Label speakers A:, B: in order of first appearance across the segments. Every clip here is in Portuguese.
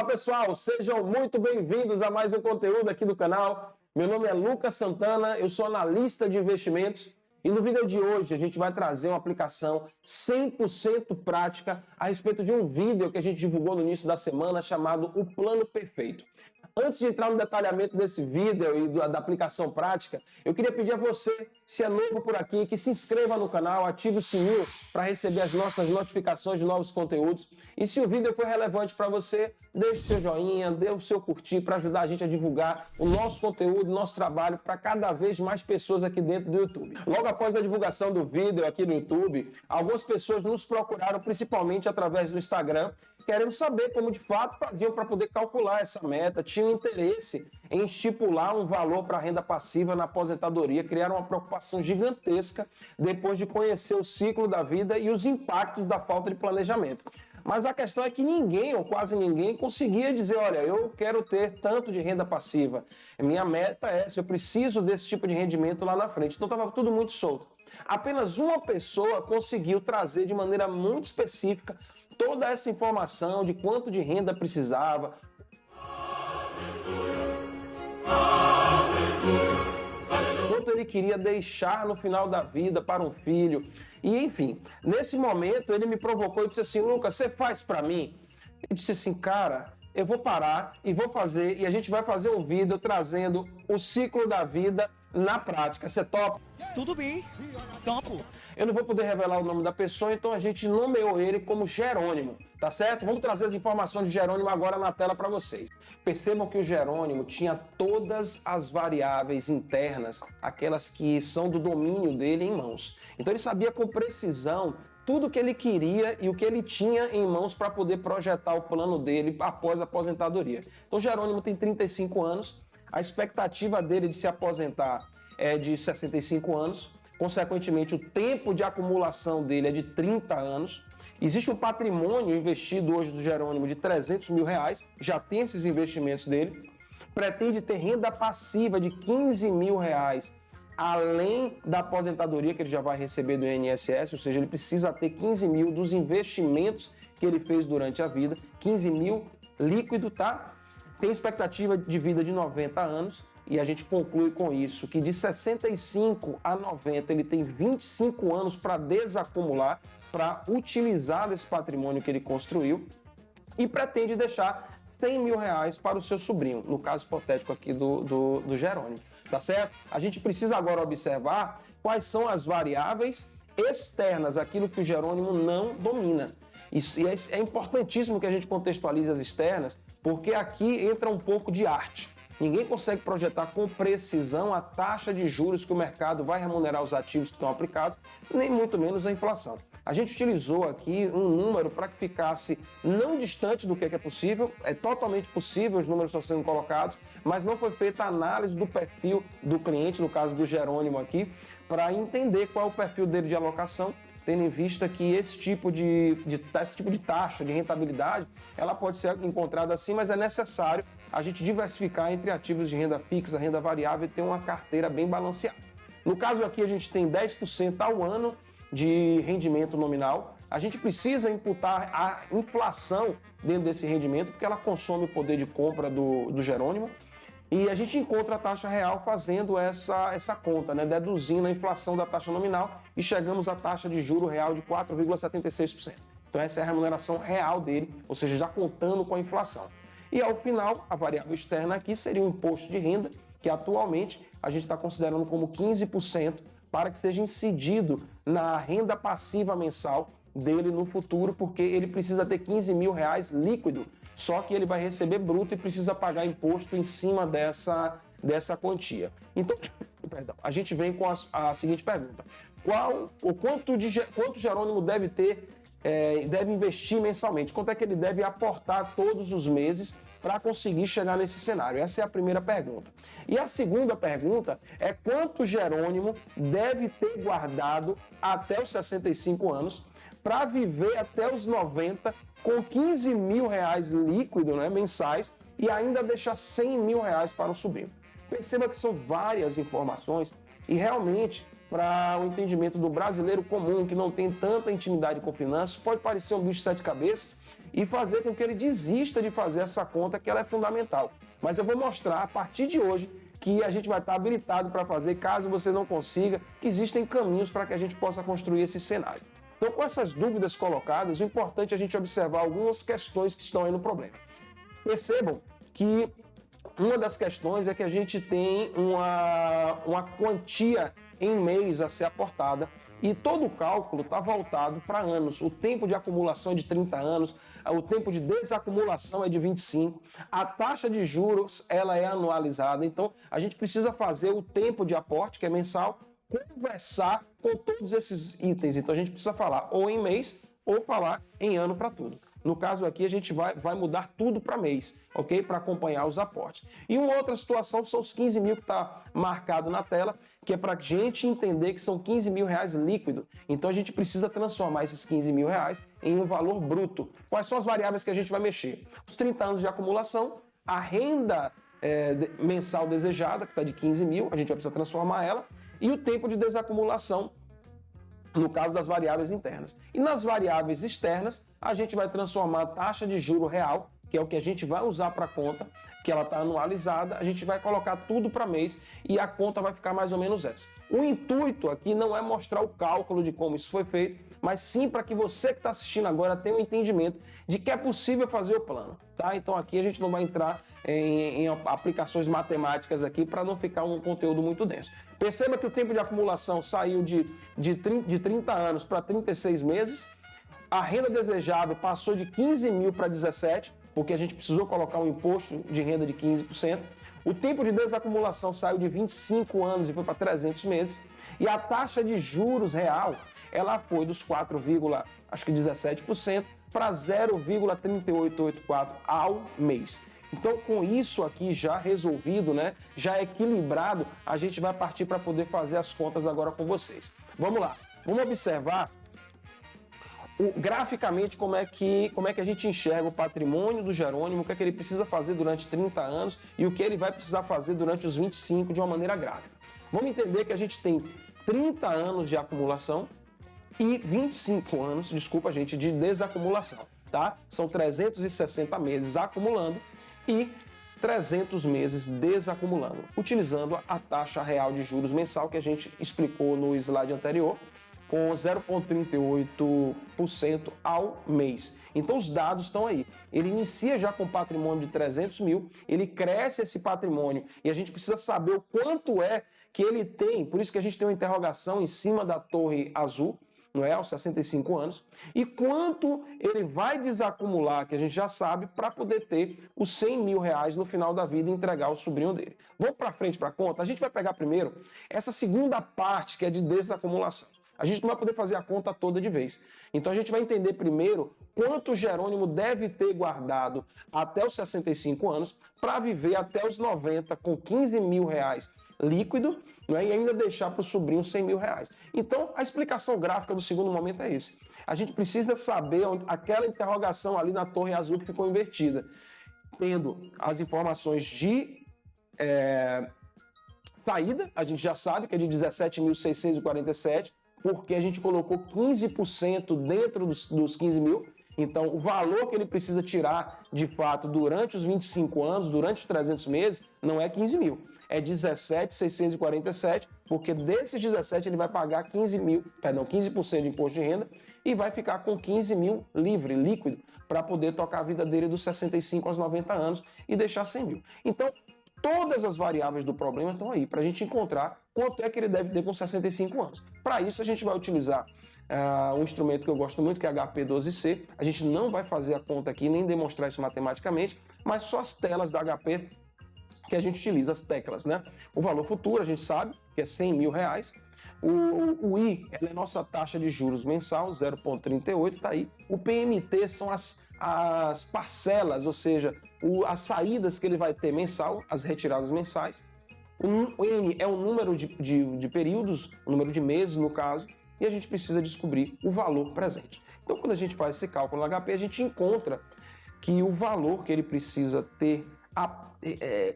A: pessoal, sejam muito bem-vindos a mais um conteúdo aqui do canal. Meu nome é Lucas Santana, eu sou analista de investimentos e no vídeo de hoje a gente vai trazer uma aplicação 100% prática a respeito de um vídeo que a gente divulgou no início da semana chamado O Plano Perfeito. Antes de entrar no detalhamento desse vídeo e da aplicação prática, eu queria pedir a você, se é novo por aqui, que se inscreva no canal, ative o sininho para receber as nossas notificações de novos conteúdos. E se o vídeo foi relevante para você, deixe seu joinha, dê o seu curtir para ajudar a gente a divulgar o nosso conteúdo, o nosso trabalho para cada vez mais pessoas aqui dentro do YouTube. Logo após a divulgação do vídeo aqui no YouTube, algumas pessoas nos procuraram, principalmente através do Instagram, querendo saber como de fato faziam para poder calcular essa meta, tinham interesse em estipular um valor para renda passiva na aposentadoria, criaram uma preocupação gigantesca depois de conhecer o ciclo da vida e os impactos da falta de planejamento. Mas a questão é que ninguém, ou quase ninguém, conseguia dizer, olha, eu quero ter tanto de renda passiva, minha meta é essa, eu preciso desse tipo de rendimento lá na frente. Então estava tudo muito solto. Apenas uma pessoa conseguiu trazer de maneira muito específica toda essa informação de quanto de renda precisava, quanto ele queria deixar no final da vida para um filho. E enfim, nesse momento ele me provocou e disse assim, Lucas, você faz para mim? Eu disse assim, cara, eu vou parar e vou fazer, e a gente vai fazer um vídeo trazendo o ciclo da vida na prática. Você topa?
B: Tudo bem, topo.
A: Eu não vou poder revelar o nome da pessoa, então a gente nomeou ele como Jerônimo, tá certo? Vamos trazer as informações de Jerônimo agora na tela para vocês. Percebam que o Jerônimo tinha todas as variáveis internas, aquelas que são do domínio dele em mãos. Então ele sabia com precisão tudo o que ele queria e o que ele tinha em mãos para poder projetar o plano dele após a aposentadoria. Então Jerônimo tem 35 anos, a expectativa dele de se aposentar é de 65 anos, consequentemente o tempo de acumulação dele é de 30 anos, existe um patrimônio investido hoje do Jerônimo de R$300 mil, já tem esses investimentos dele, pretende ter renda passiva de R$15 mil, além da aposentadoria que ele já vai receber do INSS, ou seja, ele precisa ter 15 mil dos investimentos que ele fez durante a vida, 15 mil líquido, tá? Tem expectativa de vida de 90 anos e a gente conclui com isso que de 65 a 90 ele tem 25 anos para desacumular, para utilizar desse patrimônio que ele construiu e pretende deixar R$100 mil para o seu sobrinho, no caso hipotético aqui do Jerônimo, tá certo? A gente precisa agora observar quais são as variáveis externas, aquilo que o Jerônimo não domina. E é importantíssimo que a gente contextualize as externas, porque aqui entra um pouco de arte. Ninguém consegue projetar com precisão a taxa de juros que o mercado vai remunerar os ativos que estão aplicados, nem muito menos a inflação. A gente utilizou aqui um número para que ficasse não distante do que é possível, é totalmente possível, os números estão sendo colocados, mas não foi feita a análise do perfil do cliente, no caso do Jerônimo aqui, para entender qual é o perfil dele de alocação, tendo em vista que esse tipo de taxa de rentabilidade, ela pode ser encontrada assim, mas é necessário a gente diversificar entre ativos de renda fixa, renda variável e ter uma carteira bem balanceada. No caso aqui, a gente tem 10% ao ano de rendimento nominal. A gente precisa imputar a inflação dentro desse rendimento, porque ela consome o poder de compra do Jerônimo. E a gente encontra a taxa real fazendo essa conta, né? Deduzindo a inflação da taxa nominal e chegamos à taxa de juro real de 4,76%. Então essa é a remuneração real dele, ou seja, já contando com a inflação. E ao final, a variável externa aqui seria o imposto de renda, que atualmente a gente está considerando como 15% para que seja incidido na renda passiva mensal dele no futuro, porque ele precisa ter R$15 mil líquido, só que ele vai receber bruto e precisa pagar imposto em cima dessa quantia. Então, a gente vem com a seguinte pergunta. Quanto Jerônimo deve ter, deve investir mensalmente? Quanto é que ele deve aportar todos os meses para conseguir chegar nesse cenário? Essa é a primeira pergunta. E a segunda pergunta é quanto Jerônimo deve ter guardado até os 65 anos para viver até os 90 com R$15 mil líquido, né, mensais, e ainda deixar R$100 mil para o sobrinho. Perceba que são várias informações e realmente, para o entendimento do brasileiro comum, que não tem tanta intimidade com finanças, pode parecer um bicho de sete cabeças e fazer com que ele desista de fazer essa conta, que ela é fundamental. Mas eu vou mostrar a partir de hoje que a gente vai estar habilitado para fazer, caso você não consiga, que existem caminhos para que a gente possa construir esse cenário. Então, com essas dúvidas colocadas, o importante é a gente observar algumas questões que estão aí no problema. Percebam que uma das questões é que a gente tem uma quantia em mês a ser aportada e todo o cálculo está voltado para anos. O tempo de acumulação é de 30 anos, o tempo de desacumulação é de 25, a taxa de juros ela é anualizada, então a gente precisa fazer o tempo de aporte, que é mensal, conversar com todos esses itens. Então a gente precisa falar ou em mês ou falar em ano para tudo. No caso aqui, a gente vai mudar tudo para mês, ok? Para acompanhar os aportes. E uma outra situação são os 15 mil que está marcado na tela, que é para a gente entender que são 15 mil reais líquido. Então a gente precisa transformar esses 15 mil reais em um valor bruto. Quais são as variáveis que a gente vai mexer? Os 30 anos de acumulação, a renda mensal desejada, que está de 15 mil, a gente vai precisar transformar ela, e o tempo de desacumulação, no caso das variáveis internas. E nas variáveis externas, a gente vai transformar a taxa de juro real, que é o que a gente vai usar para a conta, que ela está anualizada, a gente vai colocar tudo para mês e a conta vai ficar mais ou menos essa. O intuito aqui não é mostrar o cálculo de como isso foi feito, mas sim para que você que está assistindo agora tenha um entendimento de que é possível fazer o plano, tá? Então aqui a gente não vai entrar em aplicações matemáticas aqui para não ficar um conteúdo muito denso. Perceba que o tempo de acumulação saiu de 30 anos para 36 meses, a renda desejável passou de 15 mil para 17, porque a gente precisou colocar um imposto de renda de 15%, o tempo de desacumulação saiu de 25 anos e foi para 300 meses, e a taxa de juros real ela foi dos 4,17% para 0,3884 ao mês. Então, com isso aqui já resolvido, né, já equilibrado, a gente vai partir para poder fazer as contas agora com vocês. Vamos lá, vamos observar graficamente como é que a gente enxerga o patrimônio do Jerônimo, o que é que ele precisa fazer durante 30 anos e o que ele vai precisar fazer durante os 25 de uma maneira gráfica. Vamos entender que a gente tem 30 anos de acumulação e 25 anos, de desacumulação, tá? São 360 meses acumulando e 300 meses desacumulando, utilizando a taxa real de juros mensal que a gente explicou no slide anterior, com 0,38% ao mês. Então os dados estão aí. Ele inicia já com patrimônio de 300 mil, ele cresce esse patrimônio e a gente precisa saber o quanto é que ele tem, por isso que a gente tem uma interrogação em cima da torre azul, não é, aos 65 anos, e quanto ele vai desacumular, que a gente já sabe, para poder ter os 100 mil reais no final da vida e entregar ao sobrinho dele. Vamos para frente para a conta? A gente vai pegar primeiro essa segunda parte, que é de desacumulação. A gente não vai poder fazer a conta toda de vez. Então a gente vai entender primeiro quanto o Jerônimo deve ter guardado até os 65 anos para viver até os 90 com 15 mil reais líquido, né, e ainda deixar para o sobrinho 100 mil reais. Então, a explicação gráfica do segundo momento é esse. A gente precisa saber aquela interrogação ali na torre azul que ficou invertida. Tendo as informações de saída, a gente já sabe que é de 17.647, porque a gente colocou 15% dentro dos 15 mil. Então, o valor que ele precisa tirar, de fato, durante os 25 anos, durante os 300 meses, não é 15 mil. É 17.647, porque desses 17 ele vai pagar 15% de imposto de renda e vai ficar com 15 mil livre, líquido, para poder tocar a vida dele dos 65 aos 90 anos e deixar 100 mil. Então, todas as variáveis do problema estão aí, para a gente encontrar quanto é que ele deve ter com 65 anos. Para isso, a gente vai utilizar um instrumento que eu gosto muito, que é HP12C. A gente não vai fazer a conta aqui, nem demonstrar isso matematicamente, mas só as telas da HP que a gente utiliza, as teclas, né? O valor futuro, a gente sabe que é 100 mil reais. O I, ela é nossa taxa de juros mensal, 0,38, tá aí. O PMT são as parcelas, ou seja, as saídas que ele vai ter mensal, as retiradas mensais. O N é o número de períodos, o número de meses, no caso, e a gente precisa descobrir o valor presente. Então, quando a gente faz esse cálculo no HP, a gente encontra que o valor que ele precisa ter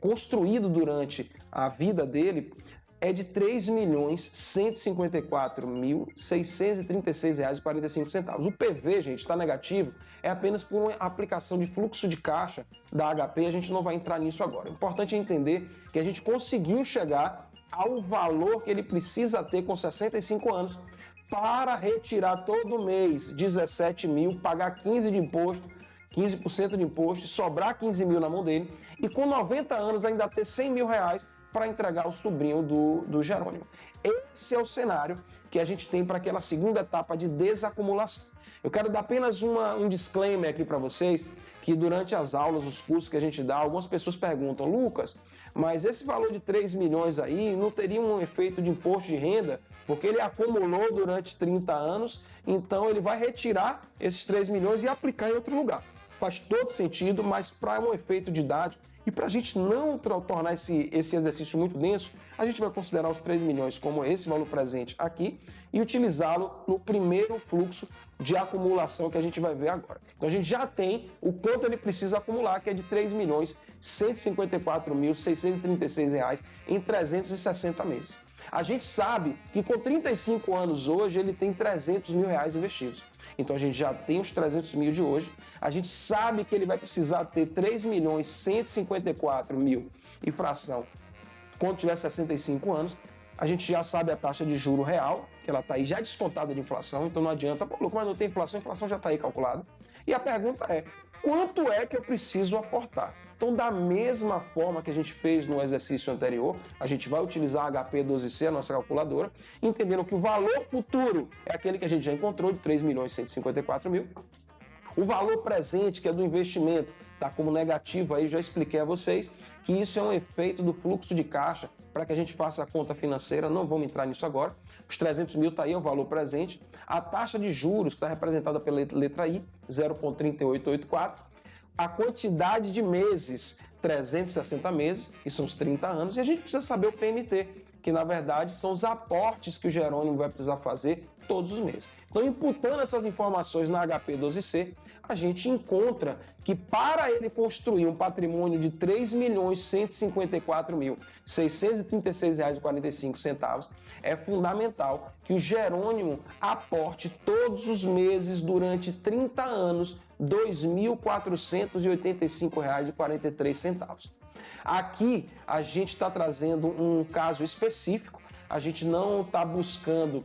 A: construído durante a vida dele é de R$ 3.154.636,45. O PV, gente, está negativo, é apenas por uma aplicação de fluxo de caixa da HP, a gente não vai entrar nisso agora. O importante é entender que a gente conseguiu chegar ao valor que ele precisa ter com 65 anos para retirar todo mês 17 mil, pagar 15 de imposto, 15% de imposto, sobrar 15 mil na mão dele e com 90 anos ainda ter 100 mil reais para entregar ao sobrinho do Jerônimo. Esse é o cenário que a gente tem para aquela segunda etapa de desacumulação. Eu quero dar apenas um disclaimer aqui para vocês, que durante as aulas, os cursos que a gente dá, algumas pessoas perguntam, Lucas, mas esse valor de 3 milhões aí não teria um efeito de imposto de renda? Porque ele acumulou durante 30 anos, então ele vai retirar esses 3 milhões e aplicar em outro lugar. Faz todo sentido, mas para um efeito didático e para a gente não tornar esse exercício muito denso, a gente vai considerar os 3 milhões como esse valor presente aqui e utilizá-lo no primeiro fluxo de acumulação que a gente vai ver agora. Então a gente já tem o quanto ele precisa acumular, que é de R$ 3.154.636 em 360 meses. A gente sabe que com 35 anos hoje ele tem 300 mil reais investidos. Então a gente já tem os 300 mil de hoje, a gente sabe que ele vai precisar ter 3.154.000 e fração quando tiver 65 anos, a gente já sabe a taxa de juro real, que ela está aí já descontada de inflação, então não adianta, pô, mas não tem inflação, a inflação já está aí calculada. E a pergunta é, quanto é que eu preciso aportar? Então, da mesma forma que a gente fez no exercício anterior, a gente vai utilizar a HP12C, a nossa calculadora, entendendo que o valor futuro é aquele que a gente já encontrou, de 3.154.000. O valor presente, que é do investimento, está como negativo aí, já expliquei a vocês que isso é um efeito do fluxo de caixa para que a gente faça a conta financeira, não vamos entrar nisso agora. Os 300 mil está aí, é o valor presente. A taxa de juros está representada pela letra I, 0,3884. A quantidade de meses, 360 meses, que são os 30 anos, e a gente precisa saber o PMT, que na verdade são os aportes que o Jerônimo vai precisar fazer todos os meses. Então, imputando essas informações na HP12C, a gente encontra que para ele construir um patrimônio de R$ 3.154.636,45, é fundamental que o Jerônimo aporte todos os meses durante 30 anos R$ 2.485,43. Aqui a gente está trazendo um caso específico, a gente não está buscando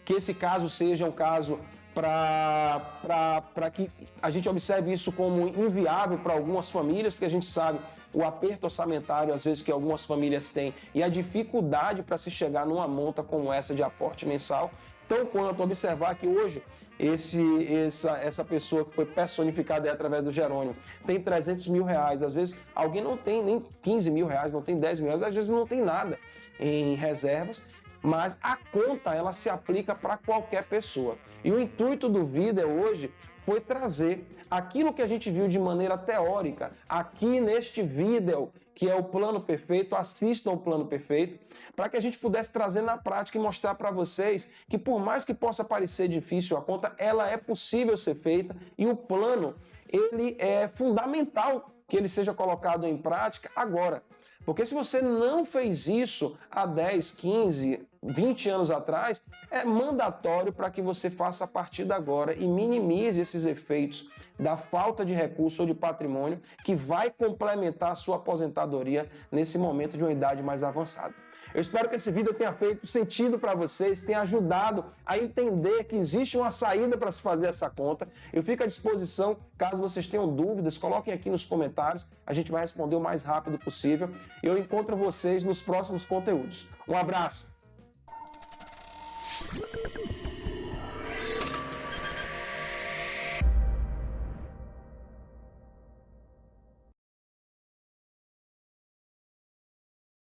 A: que esse caso seja um caso para que a gente observe isso como inviável para algumas famílias, porque a gente sabe o aperto orçamentário, às vezes, que algumas famílias têm e a dificuldade para se chegar numa monta como essa de aporte mensal, tão quanto observar que hoje essa pessoa que foi personificada através do Jerônimo tem 300 mil reais, às vezes alguém não tem nem 15 mil reais, não tem 10 mil reais, às vezes não tem nada em reservas, mas a conta ela se aplica para qualquer pessoa. E o intuito do Vida hoje foi trazer aquilo que a gente viu de maneira teórica aqui neste vídeo, que é o Plano Perfeito, assistam o Plano Perfeito, para que a gente pudesse trazer na prática e mostrar para vocês que por mais que possa parecer difícil a conta, ela é possível ser feita e o plano, ele é fundamental que ele seja colocado em prática agora. Porque se você não fez isso há 10, 15, 20 anos atrás, é mandatório para que você faça a partir de agora e minimize esses efeitos da falta de recurso ou de patrimônio que vai complementar a sua aposentadoria nesse momento de uma idade mais avançada. Eu espero que esse vídeo tenha feito sentido para vocês, tenha ajudado a entender que existe uma saída para se fazer essa conta. Eu fico à disposição, caso vocês tenham dúvidas, coloquem aqui nos comentários, a gente vai responder o mais rápido possível. Eu encontro vocês nos próximos conteúdos. Um abraço!